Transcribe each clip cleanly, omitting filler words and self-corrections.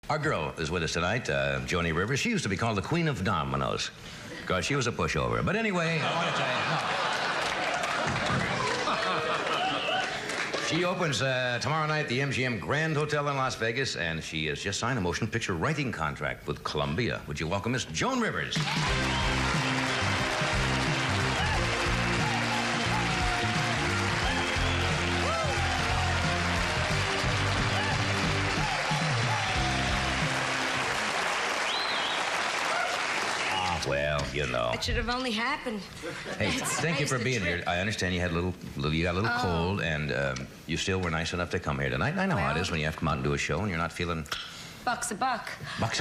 Our girl is with us tonight, Joni Rivers. She used to be called the Queen of Dominoes because she was a pushover. But anyway, I want to tell you, she opens tomorrow night at the MGM Grand Hotel in Las Vegas, and she has just signed a motion picture writing contract with Columbia. Would you welcome Miss Joan Rivers? Well, you know. It should have only happened. Hey, thank you for being here. I understand you had you got a little cold, and you still were nice enough to come here tonight. I know how it is when you have to come out and do a show and you're not feeling... Buck's a buck. Bucks.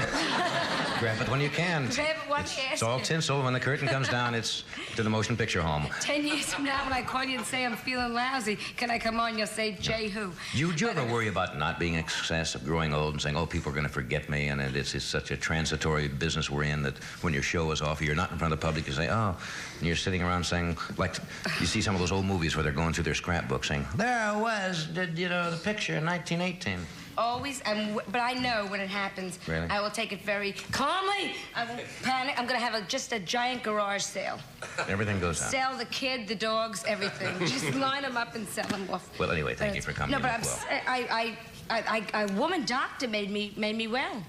Grab it when you can. Grab it when It's all tinsel. When the curtain comes down, it's to the motion picture home. 10 years from now, when I call you and say I'm feeling lousy, can I come on? You'll say, Jay who? Do you ever worry about not being excessive, growing old, and saying, oh, people are going to forget me, and it's such a transitory business we're in that when your show is off, you're not in front of the public, you say, oh, and you're sitting around saying, like, you see some of those old movies where they're going through their scrapbook saying, there I was, the picture in 1918. Always, but I know when it happens. Really? I will take it very calmly. I won't panic. I'm going to have just a giant garage sale. Everything goes down. Sell the kid, the dogs, everything. Just line them up and sell them off. Well, anyway, thank you for coming. No, but a woman doctor made me well.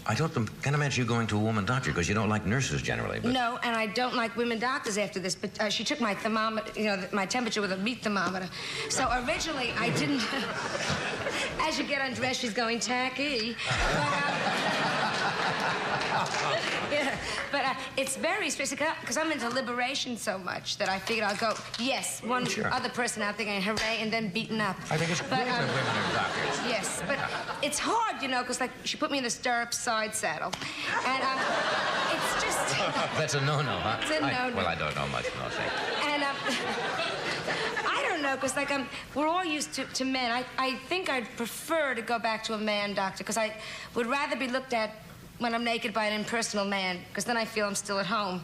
I can't imagine you going to a woman doctor because you don't like nurses generally. But... No, and I don't like women doctors after this, but she took my thermometer, my temperature with a meat thermometer. So originally I didn't... As you get undressed, she's going tacky. But it's very specific because I'm into liberation so much that I figured I'll go, yes, one other person out there going hooray and then beaten up. I think it's great that women are doctors. Yes, but it's hard, because like she put me in the stirrup side saddle. And it's just... That's a no-no, huh? It's a no-no. Well, I don't know much, no, say. And I don't know, because like we're all used to men. I think I'd prefer to go back to a man doctor because I would rather be looked at when I'm naked by an impersonal man, because then I feel I'm still at home.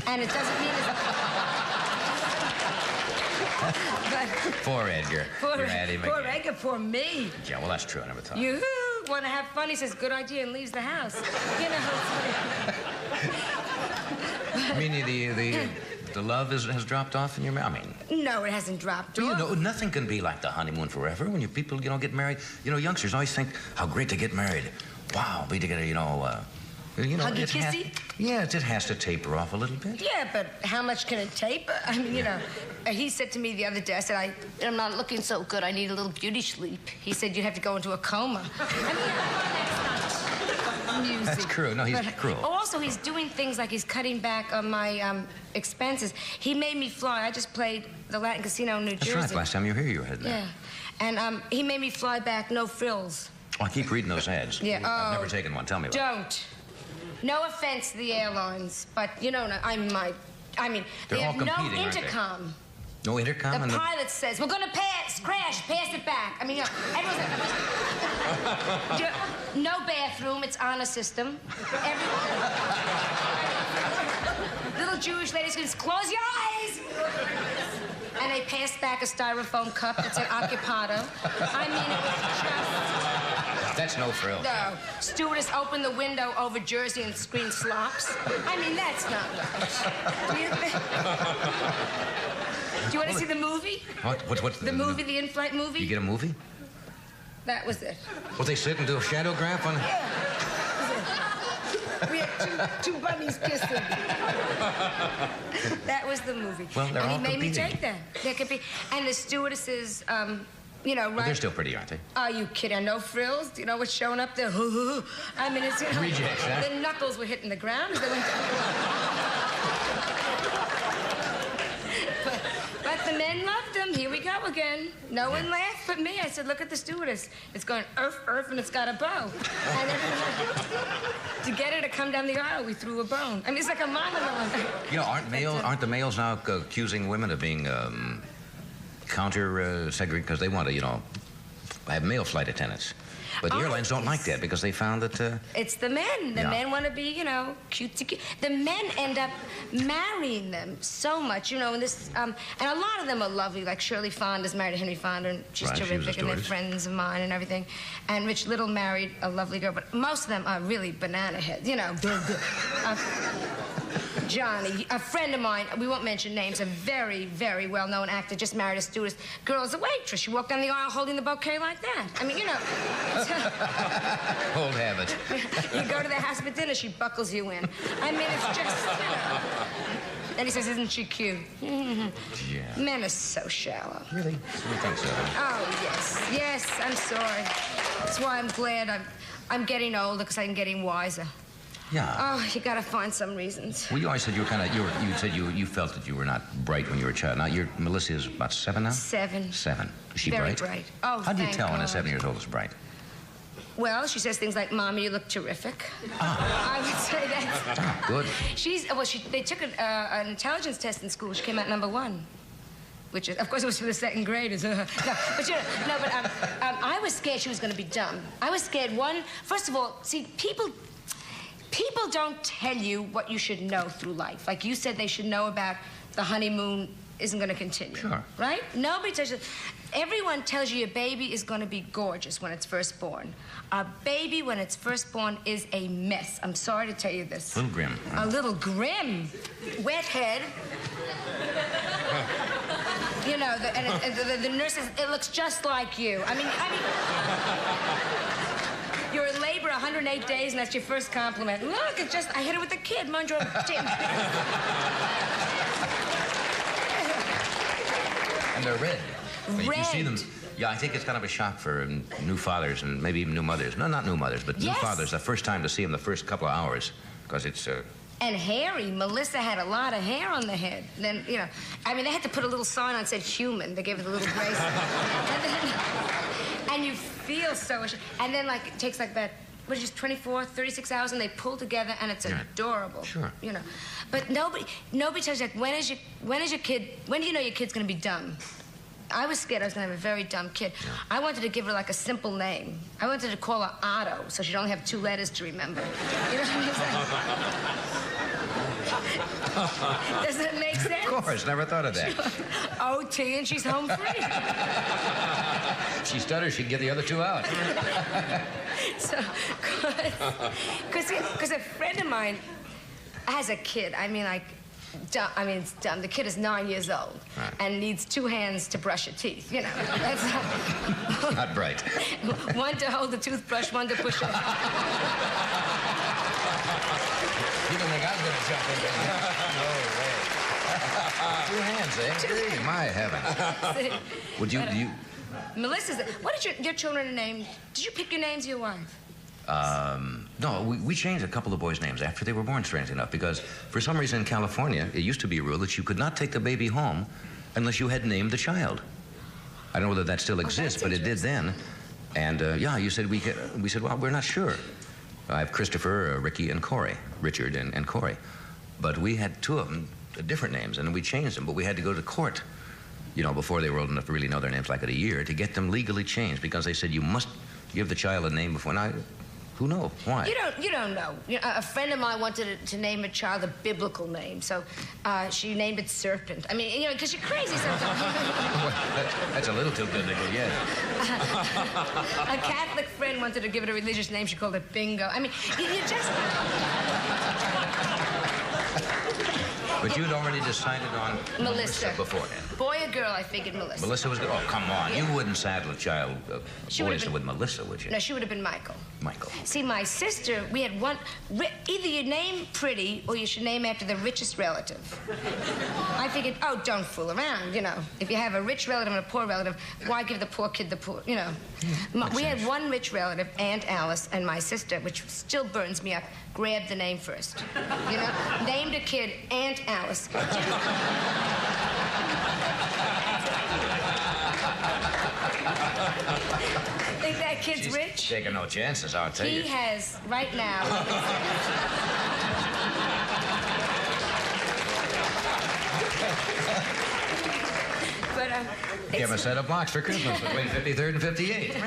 And it doesn't mean Poor Edgar. Poor Edgar, poor me. Yeah, well, that's true. I never thought. You want to have fun? He says, good idea, and leaves the house. I mean, the love has dropped off in your marriage? I mean... No, it hasn't dropped off. Nothing can be like the honeymoon forever. When people, get married, youngsters always think how great to get married. Wow, be together, Huggy kissy? Yeah, it has to taper off a little bit. Yeah, but how much can it taper? I mean, he said to me the other day, I said, I'm not looking so good. I need a little beauty sleep. He said, you'd have to go into a coma. I mean, that's not music. That's true. No, he's cruel. Also, he's doing things like he's cutting back on my expenses. He made me fly. I just played the Latin Casino in New Jersey. That's right. Last time you were here, you were heading there. Yeah. And he made me fly back, no frills. Oh, I keep reading those ads. Yeah. I've never taken one. Tell me about it. Don't. No offense to the airlines, but they're they have all no competing, intercom. No intercom? The pilot says, we're gonna crash, pass it back. I mean, everyone's like, no bathroom, it's honor system. Little Jewish ladies can close your eyes. And they passed back a styrofoam cup that said occupado. I mean, it was just... That's no frill. No. Stewardess opened the window over Jersey and screamed slops. I mean, that's not right. Do you want to see the movie? What's the movie, the in-flight movie? You get a movie? That was it. Well, they sit and do a shadow graph on... Yeah. We had two bunnies kissing. That was the movie. Well, they're all And he made me competing. take that. There could be... And the stewardesses... right? But they're still pretty, aren't they? Are you kidding? No frills? Do you know what's showing up there? I mean, it's... Rejects, huh? The knuckles were hitting the ground as they went... but the men loved them. Here we go again. No one laughed but me. I said, look at the stewardess. It's going earth, and it's got a bow. And then, to get her to come down the aisle, we threw a bone. I mean, it's like a monologue. Aren't the males now accusing women of being... counter-segregated because they want to, have male flight attendants. But the airlines don't like that because they found that... It's the men. The men want to be, you know, cute. The men end up marrying them so much, you know, and this... and a lot of them are lovely, like Shirley Fonda is married to Henry Fonda, and she's terrific, and they're friends of mine and everything. And Rich Little married a lovely girl, but most of them are really banana heads, you know. Johnny, a friend of mine, we won't mention names, a very, very well-known actor, just married a stewardess. Girl's a waitress. She walked down the aisle holding the bouquet like that. I mean, you know. Old habit. You go to their house for dinner, she buckles you in. I mean, it's just, you know. And he says, isn't she cute? Yeah. Men are so shallow. Really? You think so? Oh, yes. Yes, I'm sorry. That's why I'm glad I'm getting older, because I'm getting wiser. Yeah. Oh, you gotta find some reasons. Well, you always said you were kind of, you said you felt that you were not bright when you were a child. Now, Melissa is about 7 now? 7. 7. Is she Very bright? bright. Oh, how do you tell when a God. 7-year-old is bright? Well, she says things like, Mommy, you look terrific. I would say that. Ah, good. They took an intelligence test in school. She came out #1. Which is, of course, it was for the 2nd graders. I was scared she was going to be dumb. I was scared, first of all, see, people don't tell you what you should know through life. Like you said, they should know about the honeymoon isn't going to continue. Sure. Right? Nobody tells you. Everyone tells you your baby is going to be gorgeous when it's first born. A baby, when it's first born, is a mess. I'm sorry to tell you this. A little grim. A little grim. Wet head. You know, the nurses, it looks just like you. I mean, you're in labor 108 days, and that's your first compliment. Look, it's just, I hit her with a kid, Mondro. And they're red. Red. You see them. Yeah, I think it's kind of a shock for new fathers and maybe even new mothers. No, not new mothers, but new fathers. The first time to see them the first couple of hours, because it's... And hairy. Melissa had a lot of hair on the head. Then, you know, I mean, they had to put a little sign on that said human. They gave it a little grace. And you feel so ashamed. And then, like, it takes like that, what is it, 24, 36 hours, and they pull together, and it's adorable. Sure. You know. But nobody tells you, like, when do you know your kid's going to be dumb? I was scared I was going to have a very dumb kid. Yeah. I wanted to give her, like, a simple name. I wanted to call her Otto, so she'd only have 2 letters to remember. You know what I'm saying? Does that make sense? Of course, never thought of that. OT, and she's home free. She stutters, she'd get the other 2 out. So, because a friend of mine has a kid. I mean, like, it's dumb. The kid is 9 years old and needs 2 hands to brush her teeth. You know, that's not bright. One to hold the toothbrush, one to push it. You don't think I'm going to jump in there? No way. 2 hands, eh? Gee, my heavens. Would you... Melissa's... What did your children name? Did you pick your names, your wife? No, we changed a couple of boys' names after they were born, strangely enough, because for some reason in California, it used to be a rule that you could not take the baby home unless you had named the child. I don't know whether that still exists, but it did then. And, yeah, you said we said, well, we're not sure. I have Christopher, Ricky, and Corey, Richard and Corey. But we had 2 of them, different names, and we changed them, but we had to go to court, you know, before they were old enough to really know their names, like a year, to get them legally changed, because they said you must give the child a name before. Now, who knows? Why? You don't know. You know, a friend of mine wanted to name a child a biblical name, so she named it Serpent. I mean, you know, because you're crazy sometimes. Well, that's a little too biblical, yes. A Catholic friend wanted to give it a religious name. She called it Bingo. I mean, you just... But you'd already decided on Melissa beforehand. Boy or girl, I figured Melissa. Melissa was good. Oh, come on. Yeah. You wouldn't saddle a child, boys with Melissa, would you? No, she would have been Michael. Michael. See, my sister, we had one... Either you name pretty or you should name after the richest relative. I figured, oh, don't fool around, you know. If you have a rich relative and a poor relative, why give the poor kid the poor, you know. We had one rich relative, Aunt Alice, and my sister, which still burns me up, grabbed the name first. You know? Named a kid Aunt Alice. Think that kid's rich? Taking no chances, I'll tell you. He has, right now... But, Give him a set of blocks for Christmas between 53rd and 58th.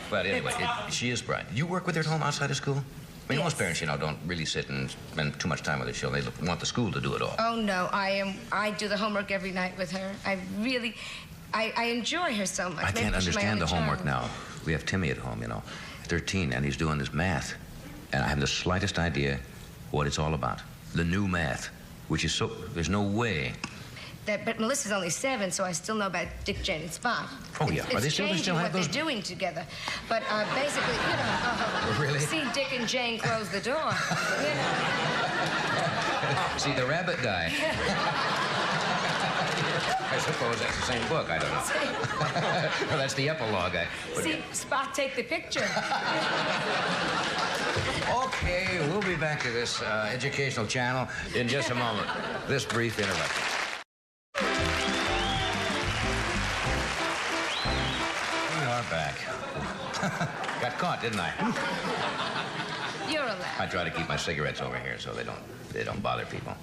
But anyway, she is bright. You work with her at home outside of school? I mean, most parents, you know, don't really sit and spend too much time with their children. They want the school to do it all. Oh, no. I do the homework every night with her. I enjoy her so much. I can't understand the homework now. We have Timmy at home, you know, 13, and he's doing this math. And I haven't the slightest idea what it's all about. The new math, which is so, there's no way. But Melissa's only 7, so I still know about Dick, Jane, and Spot. Oh, yeah. Are they still have those? What they're doing together. But basically, you know, really? See Dick and Jane close the door. You know. See the rabbit die. I suppose that's the same book. I don't know. Well, that's the epilogue. See Spot take the picture. Okay, we'll be back to this educational channel in just a moment. This brief interruption. We are back. Got caught, didn't I? You're allowed. I try to keep my cigarettes over here so they don't bother people.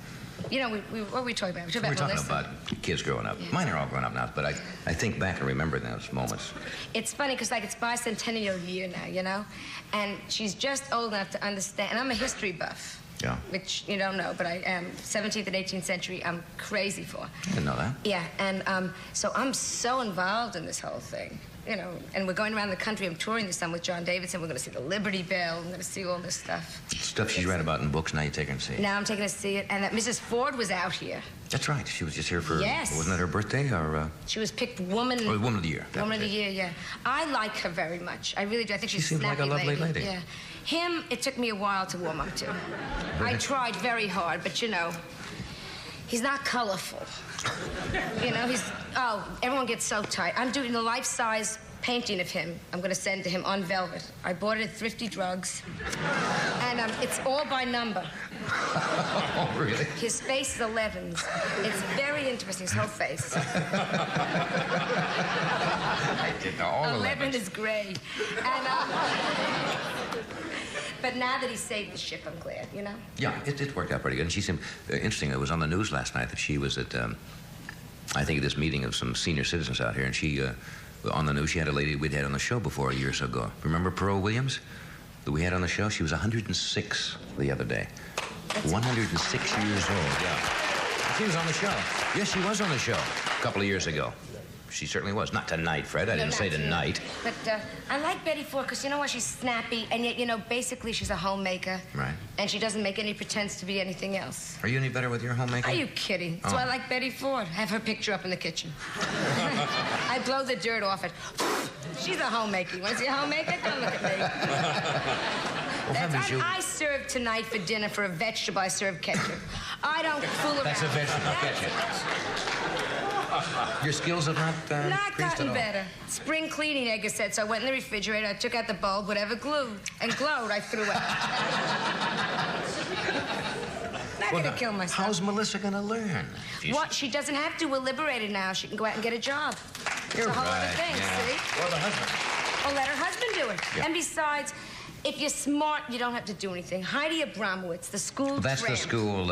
You know, what were we talking about? We're talking about kids growing up. Yeah. Mine are all grown up now, but I think back and remember those moments. It's funny because, like, it's bicentennial year now, you know? And she's just old enough to understand. And I'm a history buff. Yeah. Which you don't know, but I am. 17th and 18th century, I'm crazy for. I didn't know that. Yeah, and so I'm so involved in this whole thing. You know, and we're going around the country. I'm touring this time with John Davidson. We're going to see the Liberty Bell. I'm going to see all this stuff. Stuff she's read about in books, now you take her to see it. Now I'm taking her to see it. And that Mrs. Ford was out here. That's right. She was just here for... Yes. Wasn't it her birthday, or... She was picked Woman... Oh, Woman of the Year. Woman of the Year, yeah. I like her very much. I really do. I think she's a seems like a lovely lady. Yeah. Him, it took me a while to warm up to. I tried very hard, but, you know, he's not colorful. You know, everyone gets so tight. I'm doing the life-size painting of him. I'm going to send to him on velvet. I bought it at Thrifty Drugs. And it's all by number. Oh, really? His face is 11s. It's very interesting, his whole face. I didn't know all 11 is gray. And, but now that he saved the ship, I'm glad, you know? Yeah, it worked out pretty good. And she seemed interesting. It was on the news last night that she was at, I think, at this meeting of some senior citizens out here, and she... on the news, she had a lady we'd had on the show before years ago. Remember Pearl Williams that we had on the show? She was 106 the other day. 106 years old, yeah. She was on the show. Yes, she was on the show a couple of years ago. She certainly was. Not tonight, Fred. I didn't say tonight. But I like Betty Ford because, you know what, she's snappy, and yet, you know, basically she's a homemaker. Right. And she doesn't make any pretense to be anything else. Are you any better with your homemaking? Are you kidding? That's why I like Betty Ford. Have her picture up in the kitchen. I blow the dirt off it. She's a homemaker. You want to see a homemaker? Come look at me. I served tonight for dinner for a vegetable. I served ketchup. I don't fool around. That's a vegetable ketchup. Your skills have not gotten better. Spring cleaning, Edgar said, so I went in the refrigerator, I took out the bulb, whatever glue, and glowed, I threw it. Not gonna kill myself. How's Melissa gonna learn? What? She doesn't have to. We're liberated now. She can go out and get a job. You're it's a whole right, other thing, yeah. see? Or the husband. Or let her husband do it. Yeah. And besides, if you're smart, you don't have to do anything. Heidi Abramowitz, the school That's tramp. the school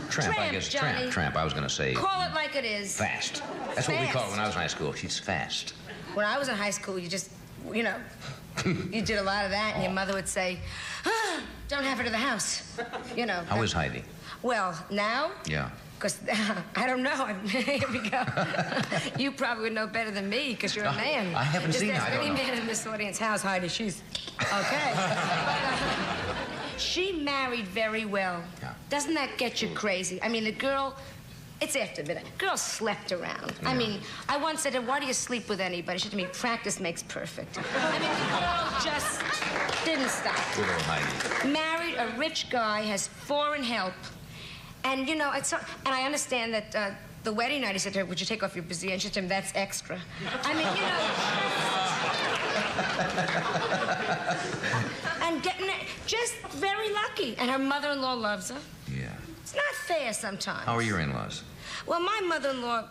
tramp, I guess. Johnny. Tramp, I was going to say. Call it like it is. Fast. That's what we called it when I was in high school. She's fast. When I was in high school, you just, you know, you did a lot of that, and your mother would say, don't have her to the house. You know. How is Heidi? Well, now? Yeah. Because, I don't know. Here we go. You probably would know better than me because you're a man. I haven't seen her. I don't know. Any man in this audience, how's Heidi? She's okay. But, she married very well. Yeah. Doesn't that get you crazy? I mean, the girl, it's after midnight. Girl slept around. Yeah. I mean, I once said to her, why do you sleep with anybody? She said to me, practice makes perfect. I mean, the girl just didn't stop. Good old Heidi. Married a rich guy, has foreign help. And, you know, and I understand that the wedding night, he said to her, would you take off your brassiere? And she said to him, that's extra. I mean, you know. And getting it, just very lucky. And her mother-in-law loves her. Yeah. It's not fair sometimes. How are your in-laws? Well, my mother-in-law,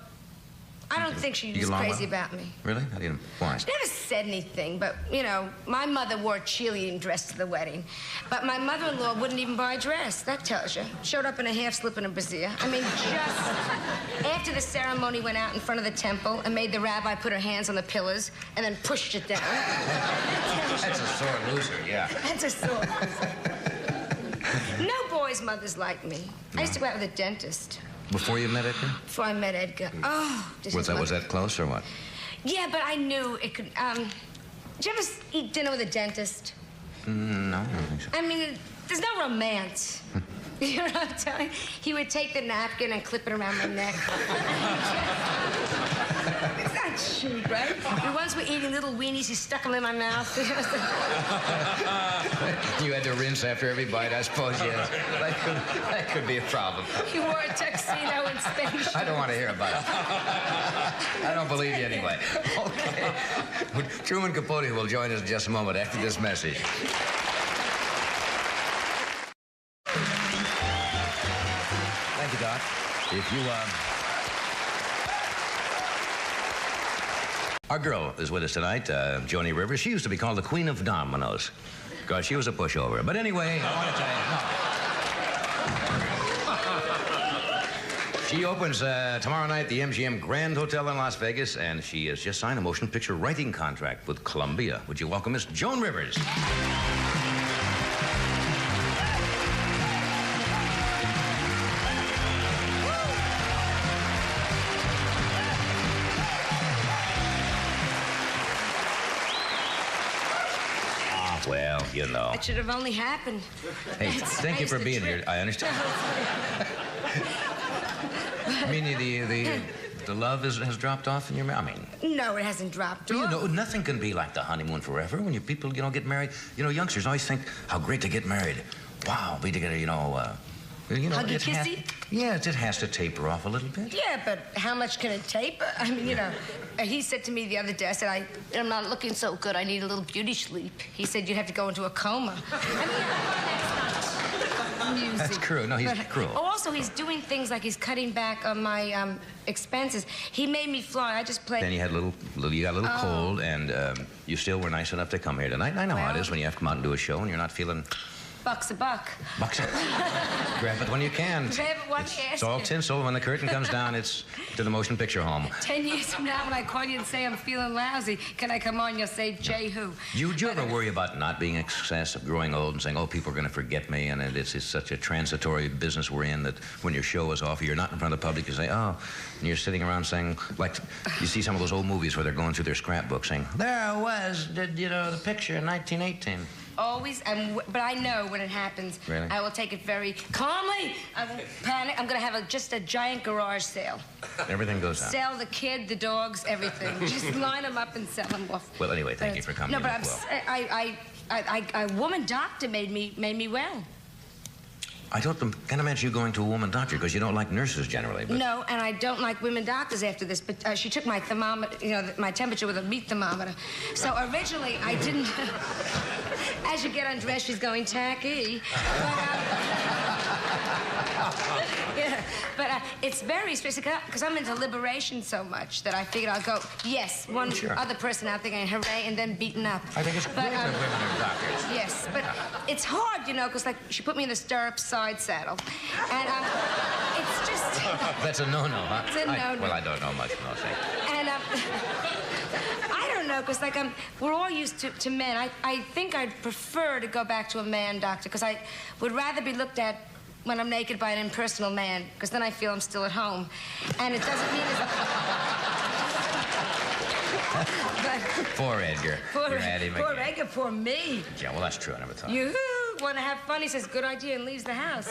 I don't think she was crazy about me. Really? How do you know? Why? She never said anything, but, you know, my mother wore a cheerleading dress to the wedding. But my mother-in-law wouldn't even buy a dress. That tells you. Showed up in a half-slip and a brassiere. I mean, just after the ceremony went out in front of the temple and made the rabbi put her hands on the pillars and then pushed it down. That's a sore loser, yeah. That's a sore loser. No boys' mothers like me. I used to go out with a dentist. Before you met Edgar? Before I met Edgar. Oh, Was that close or what? Yeah, but I knew it could. Did you ever eat dinner with a dentist? No, I don't think so. I mean, there's no romance. You know what I'm telling you? He would take the napkin and clip it around my neck. It's not cheap, right? And once we're eating little weenies, he stuck them in my mouth. You had to rinse after every bite, I suppose, yes. That could be a problem. He wore a tuxedo in Spain. I don't want to hear about it. I don't believe you anyway. Okay. Truman Capote will join us in just a moment after this message. Thank you, Doc. If you, Our girl is with us tonight, Joni Rivers. She used to be called the Queen of Dominoes. God, she was a pushover. But anyway, I want to tell you, she opens tomorrow night at the MGM Grand Hotel in Las Vegas, and she has just signed a motion picture writing contract with Columbia. Would you welcome Miss Joan Rivers? Well, you know. It should have only happened. Hey, thank you for being here. I understand. I mean, the love has dropped off in your mouth. I mean, no, it hasn't dropped you off. know, nothing can be like the honeymoon forever. When people, get married, youngsters always think how great to get married. Wow, be together, Huggy kissy? Yes, it has to taper off a little bit. Yeah, but how much can it taper? I mean, he said to me the other day, I said, I'm not looking so good. I need a little beauty sleep. He said, you'd have to go into a coma. I mean, that's not music. That's cruel. No, he's cruel. Also, he's doing things like he's cutting back on my expenses. He made me fly. I just played. Then you had you got a little cold, and you still were nice enough to come here tonight. And I know how it is when you have to come out and do a show and you're not feeling... Buck's a buck. Bucks. Grab it when you can. It's all tinsel. When the curtain comes down, it's to the motion picture home. 10 years from now, when I call you and say I'm feeling lousy, can I come on? You'll say, Jay who? Do you ever worry about not being a success, of growing old and saying, oh, people are going to forget me, and it's such a transitory business we're in that when your show is off, you're not in front of the public, you say, oh, and you're sitting around saying, like, you see some of those old movies where they're going through their scrapbook saying, there I was, the picture in 1918. Always, but I know when it happens. Really? I will take it very calmly. I won't panic. I'm going to have just a giant garage sale. Everything goes out. Sell the kid, the dogs, everything. Just line them up and sell them off. Well, anyway, thank you for coming. No, but a woman doctor made me well. I can't imagine you going to a woman doctor because you don't like nurses generally. But... No, and I don't like women doctors after this, but she took my thermometer, my temperature with a meat thermometer. So originally I didn't... As you get undressed, she's going tacky. But it's very stressful because I'm into liberation so much that I figured I'll go, yes, one other person out there going hooray and then beaten up. I think it's great that women are doctors. Yes, but it's hard, because like she put me in the stirrup side saddle. And it's just... That's a no-no, huh? It's a no-no. Well, I don't know much, no, thank you. And I don't know, because like we're all used to men. I think I'd prefer to go back to a man doctor because I would rather be looked at when I'm naked by an impersonal man, because then I feel I'm still at home. And it doesn't mean Poor Edgar. You're at him poor again. Edgar, poor me. Yeah, well, that's true. I never thought. You want to have fun? He says, good idea, and leaves the house.